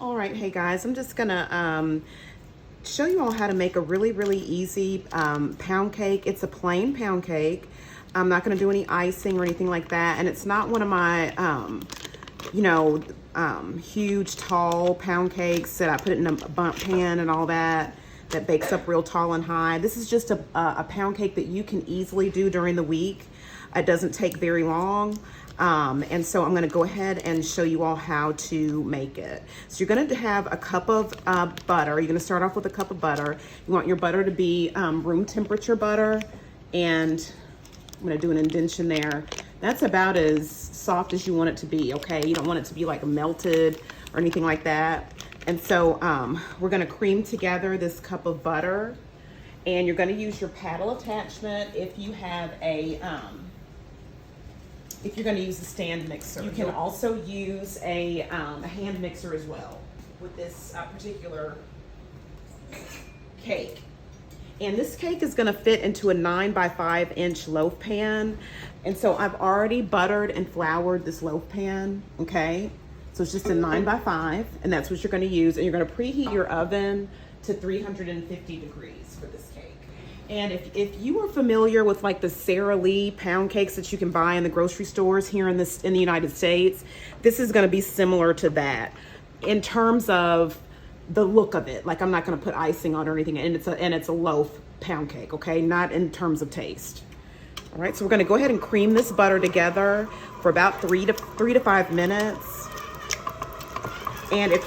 All right, hey guys, I'm just gonna show you all how to make a really easy pound cake. It's a plain pound cake. I'm not gonna do any icing or anything like that, and it's not one of my huge tall pound cakes that I put it in a bundt pan and all that bakes up real tall and high. This is just a pound cake that you can easily do during the week. It doesn't take very long. And so I'm gonna go ahead and show you all how to make it. So you're gonna have a cup of butter. You're gonna start off with a cup of butter. You want your butter to be room temperature butter, and I'm gonna do an indentation there. That's about as soft as you want it to be, okay? You don't want it to be like melted or anything like that. And so we're gonna cream together this cup of butter, and you're gonna use your paddle attachment if you have a, if you're going to use a stand mixer. You can also use a hand mixer as well with this particular cake. And this cake is going to fit into a 9 by 5 inch loaf pan. And so I've already buttered and floured this loaf pan, okay? So it's just a 9 by 5, and that's what you're going to use. And you're going to preheat your oven to 350 degrees for this cake. And if you are familiar with like the Sara Lee pound cakes that you can buy in the grocery stores here in the United States, this is going to be similar to that in terms of the look of it. Like, I'm not going to put icing on or anything, and it's a loaf pound cake, okay? Not in terms of taste. All right, so we're going to go ahead and cream this butter together for about 3 to 5 minutes. And if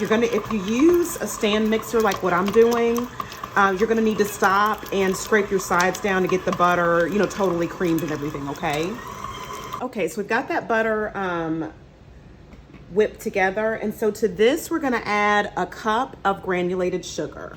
you use a stand mixer like what I'm doing, you're gonna need to stop and scrape your sides down to get the butter, totally creamed and everything, okay? Okay, so we've got that butter whipped together. And so to this, we're gonna add a cup of granulated sugar.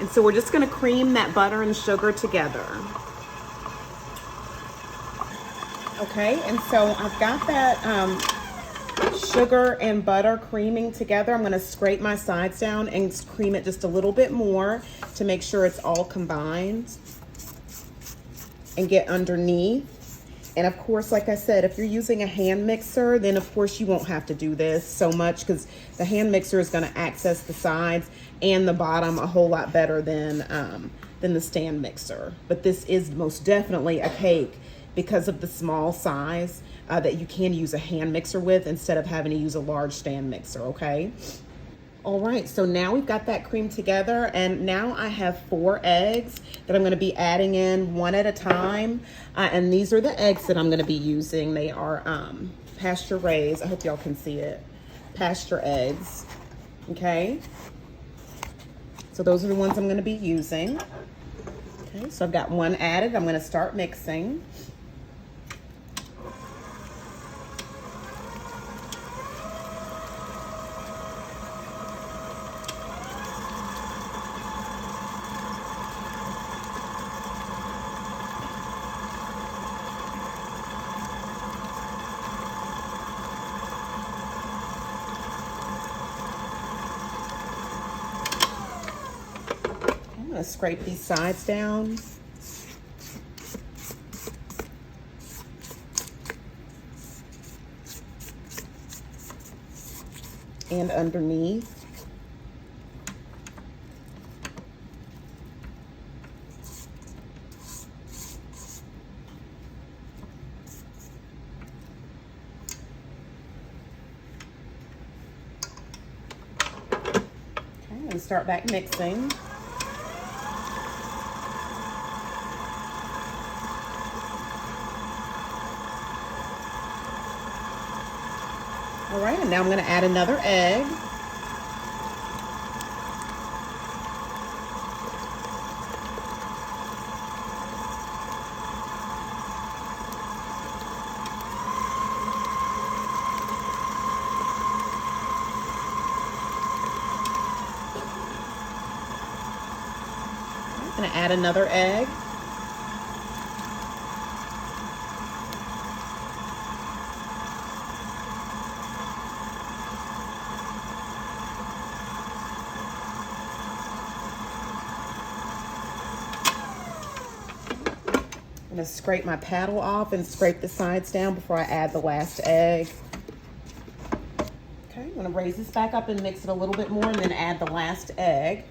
And so we're just gonna cream that butter and sugar together. Okay, and so I've got that sugar and butter creaming together. I'm gonna scrape my sides down and cream it just a little bit more to make sure it's all combined and get underneath. And of course, like I said, if you're using a hand mixer, then of course you won't have to do this so much, because the hand mixer is going to access the sides and the bottom a whole lot better than the stand mixer. But this is most definitely a cake, because of the small size, that you can use a hand mixer with instead of having to use a large stand mixer, okay? All right, so now we've got that cream together, and now I have 4 eggs that I'm going to be adding in one at a time. And these are the eggs that I'm going to be using. They are pasture raised. I hope y'all can see it. Pasture eggs. Okay. So those are the ones I'm going to be using. Okay, so I've got one added. I'm going to start mixing. I'm going to scrape these sides down. And underneath. Okay, I'm going to start back mixing. All right, and now I'm going to add another egg. I'm going to add another egg. gonna scrape my paddle off and scrape the sides down before I add the last egg. Okay, I'm gonna raise this back up and mix it a little bit more and then add the last egg.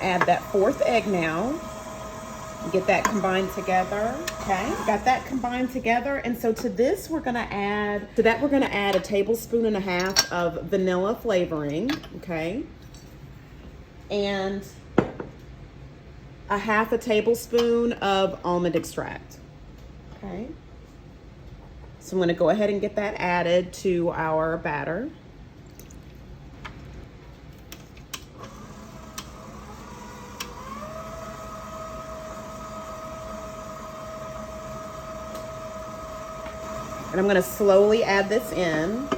Add that fourth egg now. Get that combined together. Okay, got that combined together. And so to this, we're gonna add, to that we're gonna add a tablespoon and a half of vanilla flavoring, okay? And a half a tablespoon of almond extract, okay? So I'm gonna go ahead and get that added to our batter. And I'm going to slowly add this in.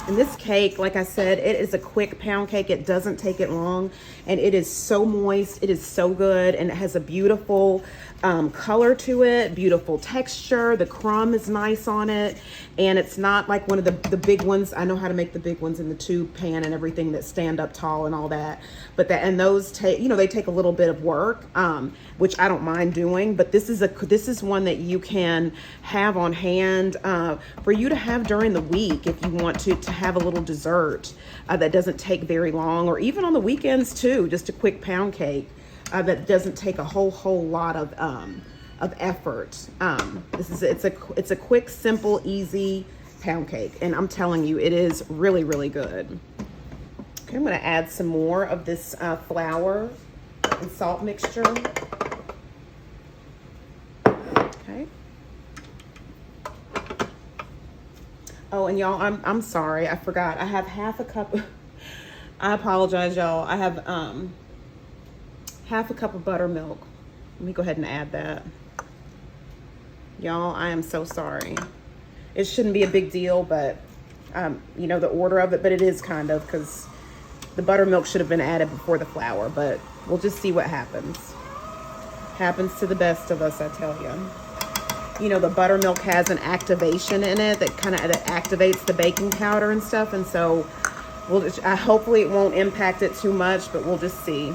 And this cake, like I said, it is a quick pound cake. It doesn't take it long, and it is so moist. It is so good, and it has a beautiful color to it, beautiful texture. The crumb is nice on it, and it's not like one of the big ones. I know how to make the big ones in the tube pan and everything that stand up tall and all that. But those take, you know, they take a little bit of work, which I don't mind doing. But this is one that you can have on hand for you to have during the week if you want to have a little dessert that doesn't take very long, or even on the weekends too. Just a quick pound cake that doesn't take a whole lot of effort. It's a quick, simple, easy pound cake, and I'm telling you, it is really, really good. Okay, I'm going to add some more of this flour and salt mixture. Okay. Oh, and y'all, I'm sorry, I forgot. I have half a cup. I apologize, y'all. I have half a cup of buttermilk. Let me go ahead and add that. Y'all, I am so sorry. It shouldn't be a big deal, but you know, the order of it, but it is kind of, because the buttermilk should have been added before the flour, but we'll just see what happens. Happens to the best of us, I tell you. You know, the buttermilk has an activation in it that activates the baking powder and stuff, and so hopefully it won't impact it too much, but we'll just see.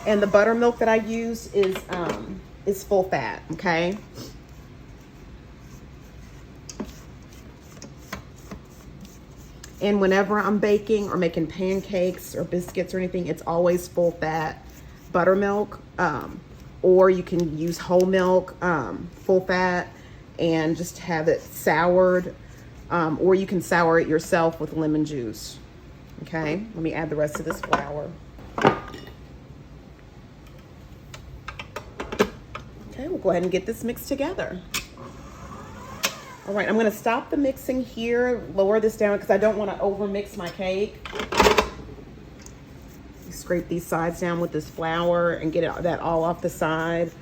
And the buttermilk that I use is full fat, okay? And whenever I'm baking or making pancakes or biscuits or anything, it's always full fat buttermilk, or you can use whole milk, full fat, and just have it soured, or you can sour it yourself with lemon juice. Okay, let me add the rest of this flour. Okay, we'll go ahead and get this mixed together. All right, I'm gonna stop the mixing here, lower this down because I don't wanna over mix my cake. Scrape these sides down with this flour and get that all off the side.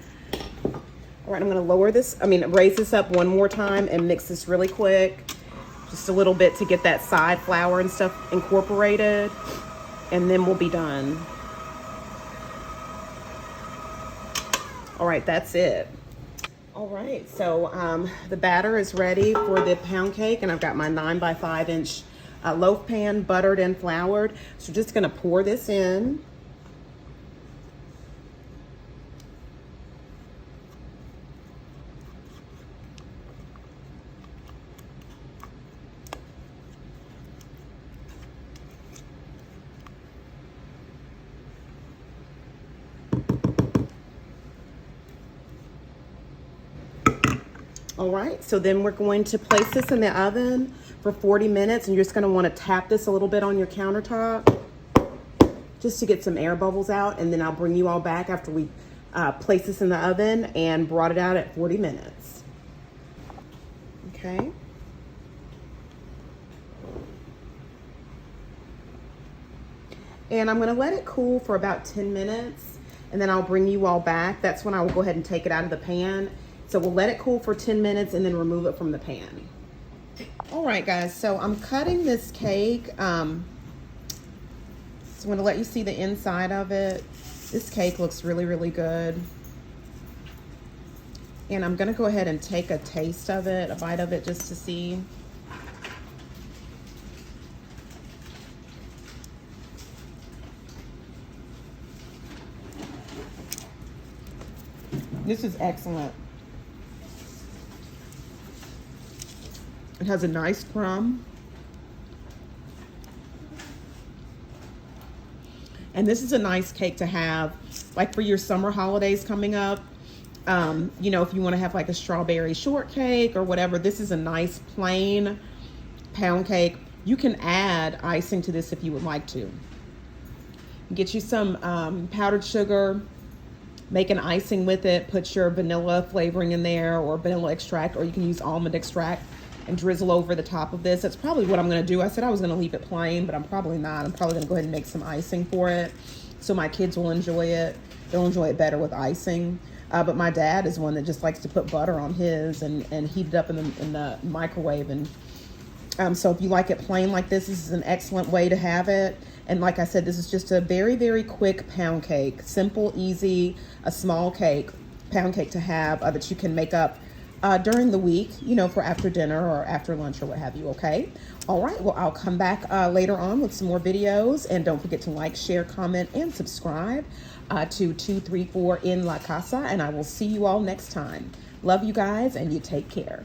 All right, I'm gonna raise this up one more time and mix this really quick. Just a little bit to get that side flour and stuff incorporated, and then we'll be done. All right, that's it. All right, so the batter is ready for the pound cake, and I've got my 9 by 5 inch loaf pan, buttered and floured. So just gonna pour this in. All right, so then we're going to place this in the oven for 40 minutes, and you're just gonna wanna tap this a little bit on your countertop just to get some air bubbles out, and then I'll bring you all back after we place this in the oven and brought it out at 40 minutes. Okay. And I'm gonna let it cool for about 10 minutes and then I'll bring you all back. That's when I will go ahead and take it out of the pan. So we'll let it cool for 10 minutes and then remove it from the pan. All right, guys, so I'm cutting this cake. So I'm gonna let you see the inside of it. This cake looks really, really good. And I'm gonna go ahead and take a taste of it, a bite of it, just to see. This is excellent. It has a nice crumb. And this is a nice cake to have, like for your summer holidays coming up. You know, if you want to have like a strawberry shortcake or whatever, this is a nice plain pound cake. You can add icing to this if you would like to. Get you some powdered sugar, make an icing with it, put your vanilla flavoring in there or vanilla extract, or you can use almond extract and drizzle over the top of this. That's probably what I'm gonna do. I said I was gonna leave it plain, but I'm probably not. I'm probably gonna go ahead and make some icing for it so my kids will enjoy it. They'll enjoy it better with icing. But my dad is one that just likes to put butter on his and heat it up in the microwave. And so if you like it plain like this is an excellent way to have it. And like I said, this is just a very, very quick pound cake. Simple, easy, a small cake, pound cake to have that you can make up during the week, you know, for after dinner or after lunch or what have you, okay? All right, well, I'll come back later on with some more videos. And don't forget to like, share, comment, and subscribe to 234 in La Casa. And I will see you all next time. Love you guys, and you take care.